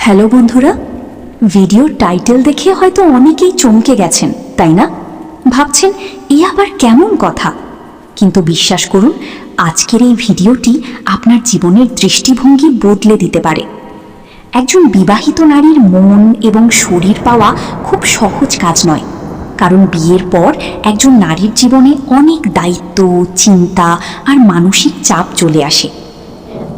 Hello বন্ধুরা, ভিডিওর title দেখে হয়তো অনেকেই চমকে গেছেন, তাই না? ভাবছেন এ আবার কেমন কথা। কিন্তু বিশ্বাস করুন, আজকের এই ভিডিওটি আপনার জীবনের দৃষ্টিভঙ্গি বদলে দিতে পারে। একজন বিবাহিত নারীর মন এবং শরীর পাওয়া খুব সহজ কাজ নয়, কারণ বিয়ের পর একজন নারীর জীবনে অনেক দায়িত্ব, চিন্তা আর মানসিক চাপ চলে আসে।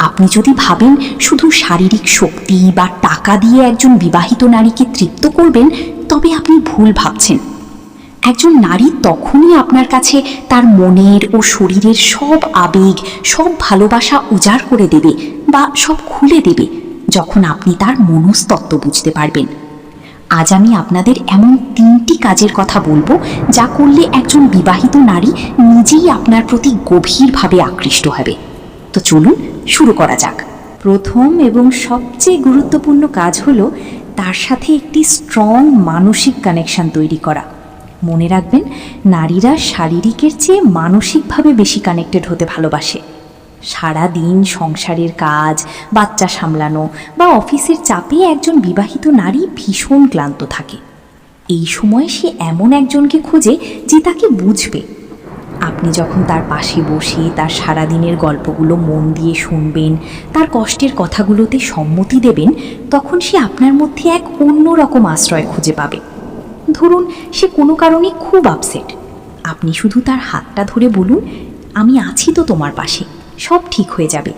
আপনি যদি ভাবেন শুধু শারীরিক শক্তি বা টাকা দিয়ে একজন বিবাহিত নারীকে তৃপ্ত করবেন, তবে আপনি ভুল ভাবছেন। একজন নারী তখনই আপনার কাছে তার মনের ও শরীরের সব আবেগ, সব ভালোবাসা উজাড় করে দেবে বা সব খুলে দেবে, যখন আপনি তার মনস্তত্ত্ব বুঝতে পারবেন। আজ আমি আপনাদের এমন 3টি কাজের কথা বলবো, যা করলে একজন বিবাহিত নারী নিজেই আপনার প্রতি গভীরভাবে আকৃষ্ট হবে। তো চলুন শুরু করা যাক। প্রথম এবং সবচেয়ে গুরুত্বপূর্ণ কাজ হলো তার সাথে একটি স্ট্রং মানসিক কানেকশন তৈরি করা। মনে রাখবেন, নারীরা শারীরিকের চেয়ে মানসিকভাবে বেশি কানেক্টেড হতে ভালোবাসে। সারা দিন সংসারের কাজ, বাচ্চা সামলানো বা অফিসের চাপে একজন বিবাহিত নারী ভীষণ ক্লান্ত থাকে। এই সময় সে এমন একজনকে খোঁজে যে তাকে বুঝবে। আপনি যখন তার পাশে বসে তার সারাদিনের গল্পগুলো মন দিয়ে শুনবেন, তার কষ্টের কথাগুলোতে সম্মতি দেবেন, তখন সে আপনার মধ্যে এক অন্যরকম আশ্রয় খুঁজে পাবে। ধরুন সে কোনো কারণে খুব আপসেট, আপনি শুধু তার হাতটা ধরে বলুন, আমি আছি তো তোমার পাশে, সব ঠিক হয়ে যাবে।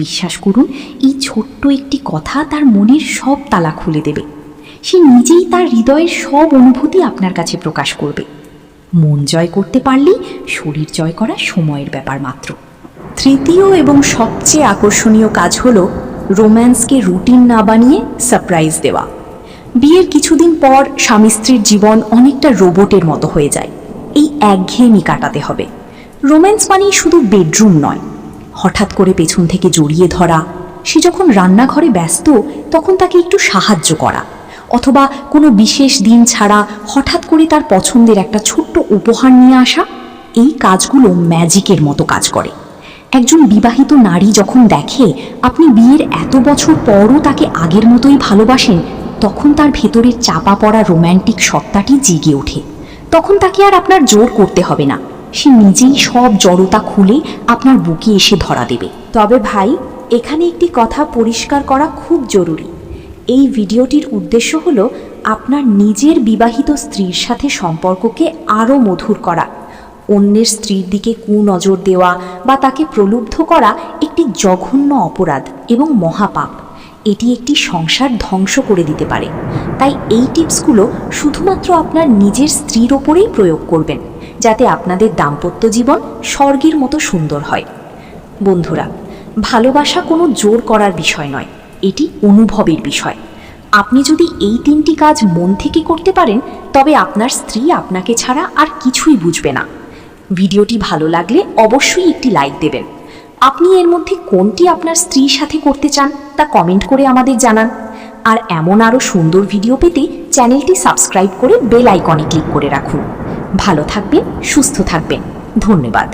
বিশ্বাস করুন, এই ছোট্ট একটি কথা তার মনের সব তালা খুলে দেবে। সে নিজেই তার হৃদয়ের সব অনুভূতি আপনার কাছে প্রকাশ করবে। মন জয় করতে পারলেই শরীর জয় করা সময়ের ব্যাপার মাত্র। তৃতীয় এবং সবচেয়ে আকর্ষণীয় কাজ হলো রোম্যান্সকে রুটিন না বানিয়ে সারপ্রাইজ দেওয়া। বিয়ের কিছুদিন পর স্বামী স্ত্রীর জীবন অনেকটা রোবটের মতো হয়ে যায়। এই একঘেয়েমি কাটাতে হবে। রোম্যান্স মানেই শুধু বেডরুম নয়। হঠাৎ করে পেছন থেকে জড়িয়ে ধরা, সে যখন রান্নাঘরে ব্যস্ত তখন তাকে একটু সাহায্য করা, অথবা কোনো বিশেষ দিন ছাড়া হঠাৎ করে তার পছন্দের একটা ছোট্ট উপহার নিয়ে আসা, এই কাজগুলো ম্যাজিকের মতো কাজ করে। একজন বিবাহিত নারী যখন দেখে আপনি বিয়ের এত বছর পরও তাকে আগের মতোই ভালোবাসেন, তখন তার ভেতরের চাপা পড়া রোম্যান্টিক সত্তাটি জেগে ওঠে। তখন তাকে আর আপনার জোর করতে হবে না, সে নিজেই সব জড়তা খুলে আপনার বুকে এসে ধরা দেবে। তবে ভাই, এখানে একটি কথা পরিষ্কার করা খুব জরুরি। এই ভিডিওটির উদ্দেশ্য হলো আপনার নিজের বিবাহিত স্ত্রীর সাথে সম্পর্ককে আরও মধুর করা। অন্যের স্ত্রীর দিকে কুনজর দেওয়া বা তাকে প্রলুব্ধ করা একটি জঘন্য অপরাধ এবং মহাপাপ। এটি একটি সংসার ধ্বংস করে দিতে পারে। তাই এই টিপসগুলো শুধুমাত্র আপনার নিজের স্ত্রীর ওপরেই প্রয়োগ করবেন, যাতে আপনাদের দাম্পত্য জীবন স্বর্গের মতো সুন্দর হয়। বন্ধুরা, ভালোবাসা কোনো জোর করার বিষয় নয়, এটি অনুভবের বিষয়। আপনি যদি এই 3টি কাজ মন থেকে করতে পারেন, তবে আপনার স্ত্রী আপনাকে ছাড়া আর কিছুই বুঝবে না। ভিডিওটি ভালো লাগলে অবশ্যই একটি লাইক দেবেন। আপনি এর মধ্যে কোনটি আপনার স্ত্রীর সাথে করতে চান তা কমেন্ট করে আমাদের জানান। আর এমন আরও সুন্দর ভিডিও পেতে চ্যানেলটি সাবস্ক্রাইব করে বেল আইকনে ক্লিক করে রাখুন। ভালো থাকবেন, সুস্থ থাকবেন। ধন্যবাদ।